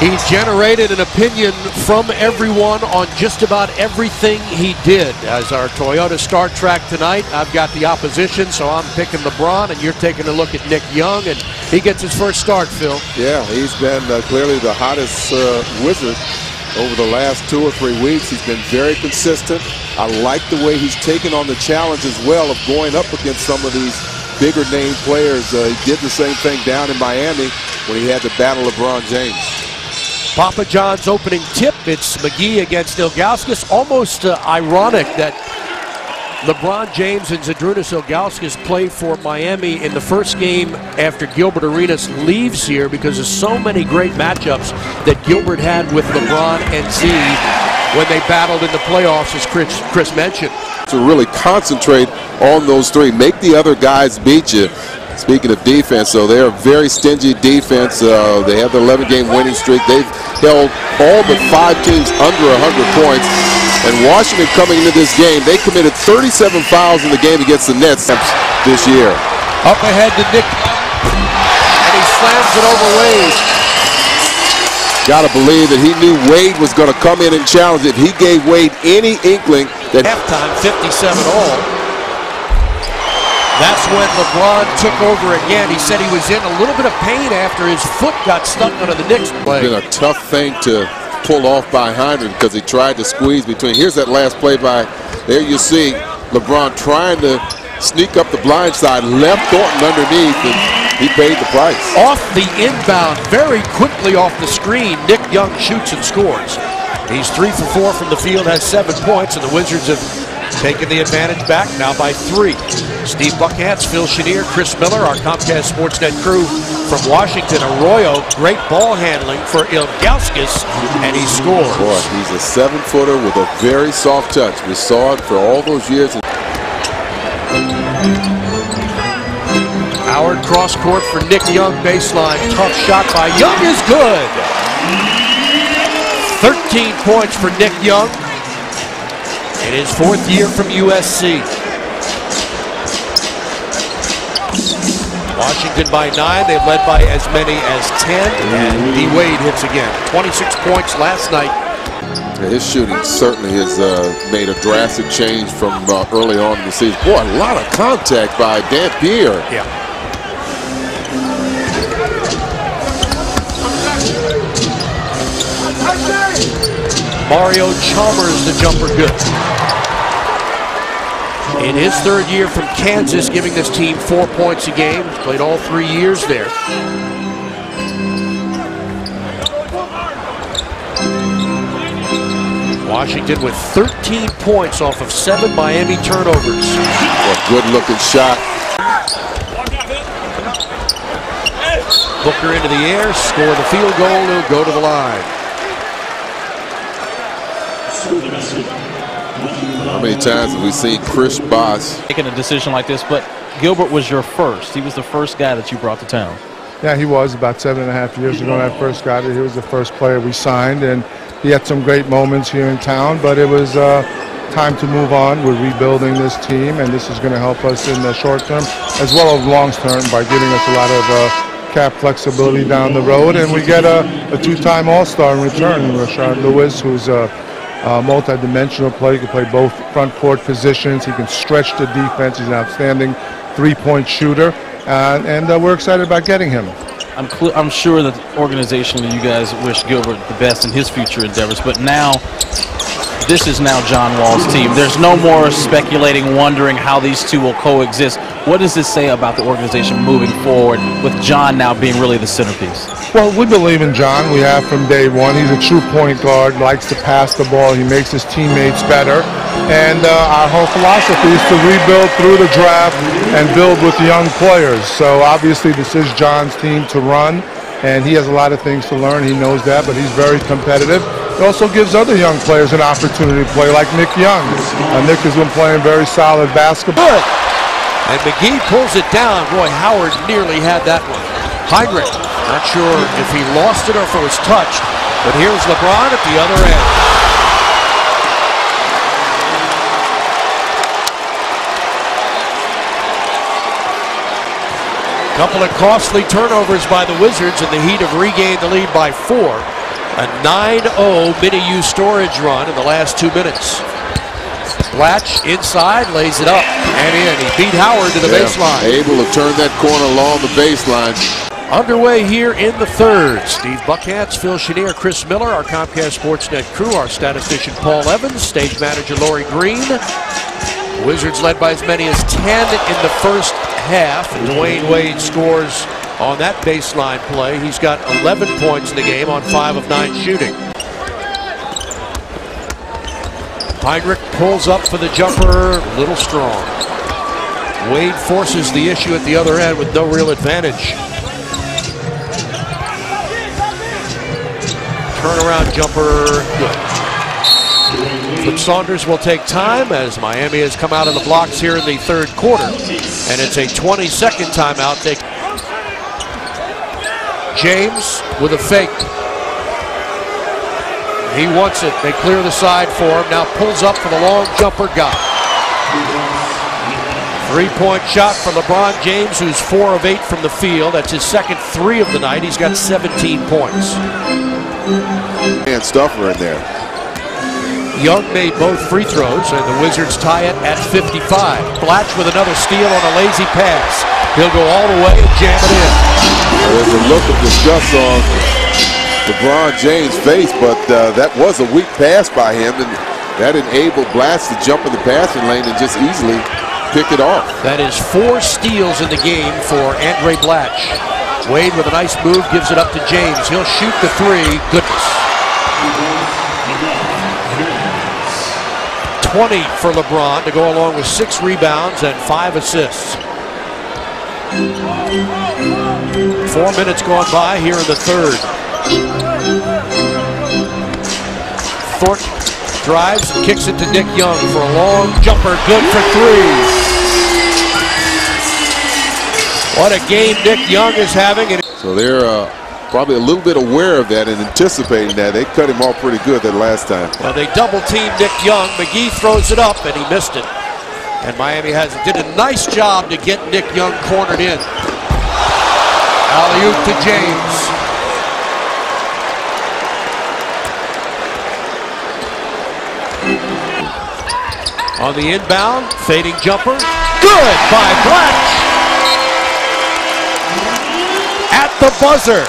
He generated an opinion from everyone on just about everything he did. As our Toyota Star Track tonight, I've got the opposition, so I'm picking LeBron, and you're taking a look at Nick Young, and he gets his first start, Phil. Yeah, he's been clearly the hottest wizard over the last 2 or 3 weeks. He's been very consistent. I like the way he's taken on the challenge as well of going up against some of these bigger name players. He did the same thing down in Miami when he had to battle LeBron James. Papa John's opening tip. It's McGee against Ilgauskas. Almost ironic that LeBron James and Zydrunas Ilgauskas play for Miami in the first game after Gilbert Areanas leaves here, because of so many great matchups that Gilbert had with LeBron and Z when they battled in the playoffs, as Chris mentioned. To really concentrate on those three, make the other guys beat you. Speaking of defense, so they're a very stingy defense. They have the 11-game winning streak. They've held all but 5 teams under 100 points. And Washington, coming into this game, they committed 37 fouls in the game against the Nets this year. Up ahead to Nick, and he slams it over Wade. Got to believe that he knew Wade was going to come in and challenge it. He gave Wade any inkling that halftime 57 all. That's when LeBron took over again. He said he was in a little bit of pain after his foot got stuck under the Knicks play. It's been a tough thing to pull off by Heinrich because he tried to squeeze between. Here's that last play by, there you see LeBron trying to sneak up the blind side, left Thornton underneath, and he paid the price. Off the inbound, very quickly off the screen, Nick Young shoots and scores. He's 3 for 4 from the field, has 7 points, and the Wizards have taken the advantage back now by 3. Steve Buckhantz, Phil Chenier, Chris Miller, our Comcast Sportsnet crew from Washington. Arroyo, great ball handling for Ilgauskas, and he scores. Boy, he's a 7-footer with a very soft touch. We saw it for all those years. Howard cross court for Nick Young, baseline. Tough shot by Young is good. 13 points for Nick Young in his 4th year from USC. Washington by 9. They've led by as many as 10. And D. Wade hits again. 26 points last night. Yeah, his shooting certainly has made a drastic change from early on in the season. Boy, a lot of contact by Dan Pierre. Yeah. Mario Chalmers, the jumper, good. In his 3rd year from Kansas, giving this team 4 points a game. He's played all 3 years there. Washington with 13 points off of 7 Miami turnovers. A good-looking shot. Booker into the air, score the field goal, he'll go to the line. How many times have we seen Chris Bosh making a decision like this? But Gilbert was your first. He was the first guy that you brought to town. Yeah, he was about 7.5 years ago when I first got it. He was the first player we signed, and he had some great moments here in town, but it was time to move on. We're rebuilding this team, and this is going to help us in the short term as well as long term by giving us a lot of cap flexibility down the road. And we get a 2-time All-Star in return, Rashard Lewis, who's a multi-dimensional player. He can play both front court positions. He can stretch the defense. He's an outstanding 3-point shooter, and we're excited about getting him. I'm sure that organizationally you guys wish Gilbert the best in his future endeavors, but now this is now John Wall's team. There's no more speculating, wondering how these two will coexist. What does this say about the organization moving forward with John now being really the centerpiece? Well, we believe in John. We have from day one. He's a true point guard, likes to pass the ball. He makes his teammates better. And our whole philosophy is to rebuild through the draft and build with young players. So obviously this is John's team to run, and he has a lot of things to learn. He knows that, but he's very competitive. It also gives other young players an opportunity to play, like Nick Young. Nick has been playing very solid basketball. Good. And McGee pulls it down. Boy, Howard nearly had that one. Heinrich, not sure if he lost it or if it was touched, but here's LeBron at the other end. Couple of costly turnovers by the Wizards in the heat of regained the lead by 4. A 9-0 mini-U storage run in the last 2 minutes. Blatch inside, lays it up and in. He beat Howard to the baseline. Able to turn that corner along the baseline. Underway here in the third. Steve Buckhatz, Phil Chenier, Chris Miller, our Comcast Sportsnet crew, our statistician Paul Evans, stage manager Lori Green. The Wizards led by as many as 10 in the first half. Dwayne Wade scores on that baseline play. He's got 11 points in the game on 5 of 9 shooting. Heinrich pulls up for the jumper, little strong. Wade forces the issue at the other end with no real advantage. Turnaround jumper, good. Flip Saunders will take time as Miami has come out of the blocks here in the third quarter. And it's a 20-second timeout. James with a fake. He wants it. They clear the side for him. Now pulls up for the long jumper. Got it. Three-point shot for LeBron James, who's 4 of 8 from the field. That's his second 3 of the night. He's got 17 points. And Stuffer in there. Young made both free throws, and the Wizards tie it at 55. Blatch with another steal on a lazy pass. He'll go all the way and jam it in. There's a look of disgust on LeBron James' face, but that was a weak pass by him, and that enabled Blatch to jump in the passing lane and just easily pick it off. That is 4 steals in the game for Andre Blatch. Wade with a nice move gives it up to James. He'll shoot the 3. Goodness. 20 for LeBron to go along with 6 rebounds and 5 assists. 4 minutes gone by here in the third. Thornton drives and kicks it to Nick Young for a long jumper. Good for 3. What a game Nick Young is having. So they're probably a little bit aware of that and anticipating that. They cut him off pretty good that last time. Well, they double-teamed Nick Young. McGee throws it up, and he missed it. And Miami did a nice job to get Nick Young cornered in. Alley-oop to James. On the inbound, fading jumper. Good by Blatch. At the buzzer.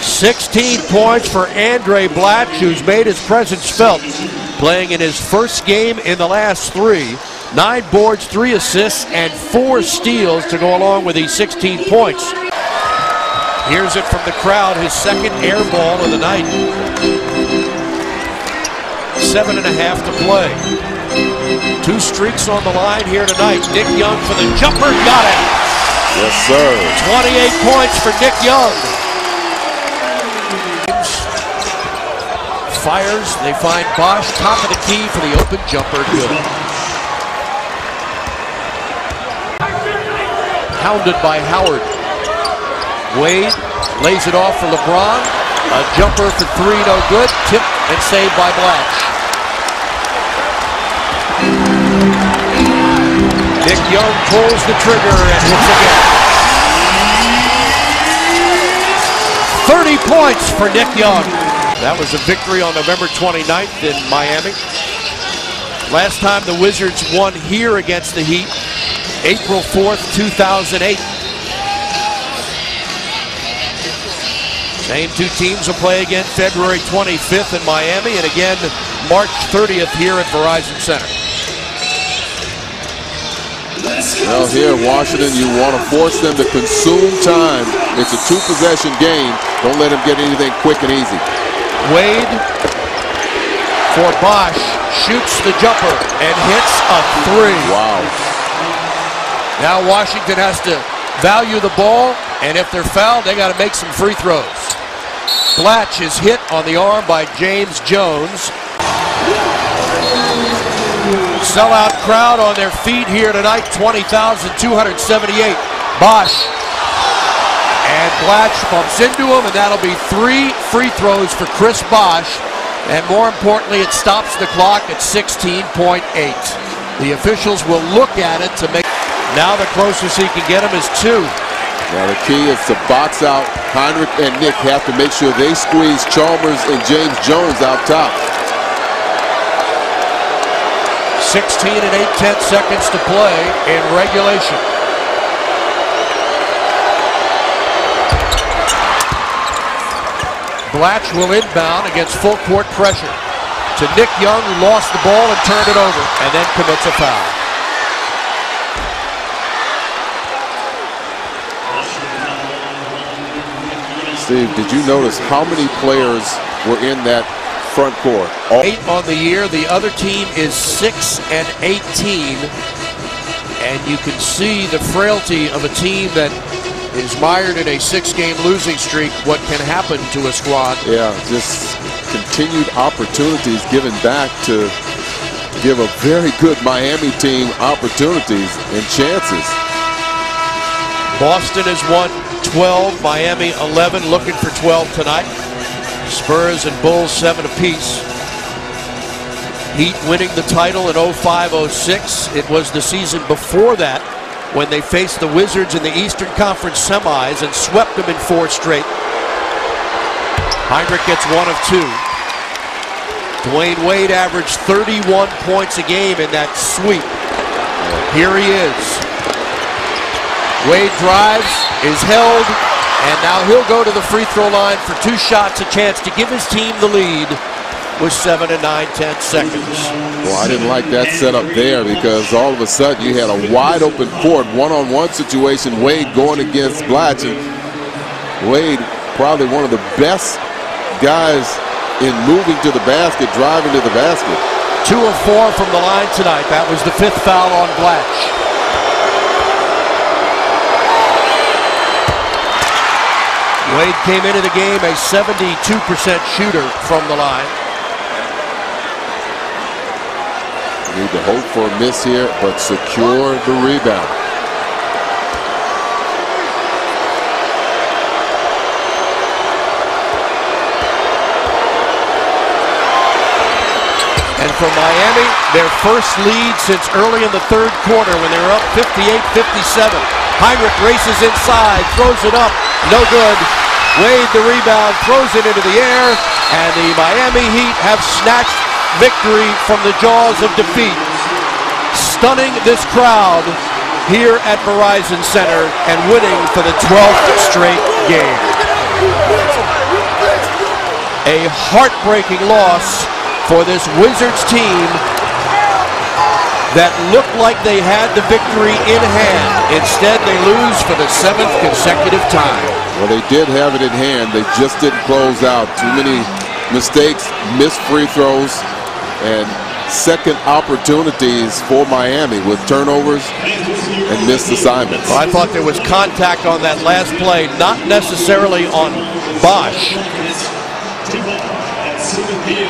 "16 points for Andre Blatch, who's made his presence felt, playing in his first game in the last 3. 9 boards, 3 assists, and 4 steals to go along with these 16 points. Here's it from the crowd, his second air ball of the night. 7.5 to play. 2 streaks on the line here tonight. Nick Young for the jumper, got it. Yes, sir. 28 points for Nick Young. Fires, they find Bosch, top of the key for the open jumper, good. Hounded by Howard. Wade lays it off for LeBron. A jumper for 3, no good. Tipped and saved by Blatch. Nick Young pulls the trigger and hits again. 30 points for Nick Young. That was a victory on November 29th in Miami. Last time the Wizards won here against the Heat, April 4th, 2008. Same 2 teams will play again February 25th in Miami and again March 30th here at Verizon Center. Well, here in Washington, you want to force them to consume time. It's a 2-possession game. Don't let them get anything quick and easy. Wade for Bosch, shoots the jumper and hits a 3. Wow. Now Washington has to value the ball, and if they're fouled, they got to make some free throws. Blatch is hit on the arm by James Jones. Sellout crowd on their feet here tonight, 20,278. Bosch. And Blatch bumps into him, and that'll be 3 free throws for Chris Bosch. And more importantly, it stops the clock at 16.8. The officials will look at it to make. Now the closest he can get him is 2. Now the key is to box out. Heinrich and Nick have to make sure they squeeze Chalmers and James Jones out top. 16 and 8/10 seconds to play in regulation. Blatch will inbound against full court pressure to Nick Young, who lost the ball and turned it over, and then commits a foul. Steve, did you notice how many players were in that front court? 8 on the year. The other team is 6 and 18. And you can see the frailty of a team that is mired in a 6-game losing streak, what can happen to a squad. Yeah, just continued opportunities given back to give a very good Miami team opportunities and chances. Boston has won 12, Miami 11, looking for 12 tonight. Spurs and Bulls 7 apiece. Heat winning the title in 05-06. It was the season before that when they faced the Wizards in the Eastern Conference semis and swept them in 4 straight. Heinrich gets 1 of 2. Dwayne Wade averaged 31 points a game in that sweep. Here he is. Wade drives, is held, and now he'll go to the free throw line for 2 shots, a chance to give his team the lead with 7 and 9/10 seconds. Well, I didn't like that setup there because all of a sudden you had a wide open court, one-on-one situation, Wade going against Blatch. And Wade, probably one of the best guys in moving to the basket, driving to the basket. 2 of 4 from the line tonight. That was the 5th foul on Blatch. Wade came into the game a 72% shooter from the line. Need to hope for a miss here, but secure the rebound. And for Miami, their first lead since early in the 3rd quarter when they were up 58-57. Heinrich races inside, throws it up, no good. Wade the rebound, throws it into the air, and the Miami Heat have snatched victory from the jaws of defeat, stunning this crowd here at Verizon Center and winning for the 12th straight game. A heartbreaking loss for this Wizards team that looked like they had the victory in hand. Instead, they lose for the 7th consecutive time. Well, they did have it in hand. They just didn't close out. Too many mistakes, missed free throws, and second opportunities for Miami with turnovers and missed assignments. Well, I thought there was contact on that last play, not necessarily on Bosch.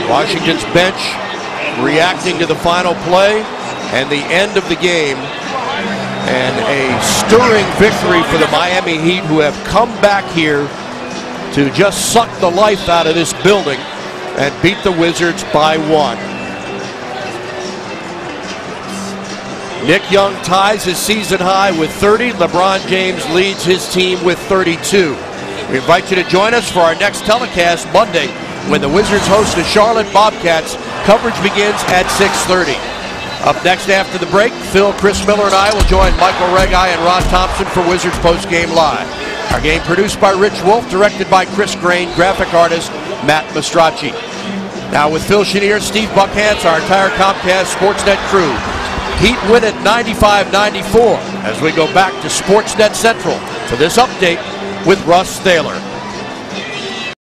Washington's bench reacting to the final play and the end of the game, and a stirring victory for the Miami Heat, who have come back here to just suck the life out of this building and beat the Wizards by 1. Nick Young ties his season high with 30. LeBron James leads his team with 32. We invite you to join us for our next telecast Monday when the Wizards host the Charlotte Bobcats. Coverage begins at 6:30. Up next after the break, Phil, Chris Miller, and I will join Michael Regai and Ron Thompson for Wizards Post Game Live. Our game produced by Rich Wolf, directed by Chris Grain, graphic artist Matt Mastracci. Now with Phil Chenier, Steve Buckhantz, our entire Comcast Sportsnet crew. Heat win at 95-94 as we go back to Sportsnet Central for this update with Russ Thaler.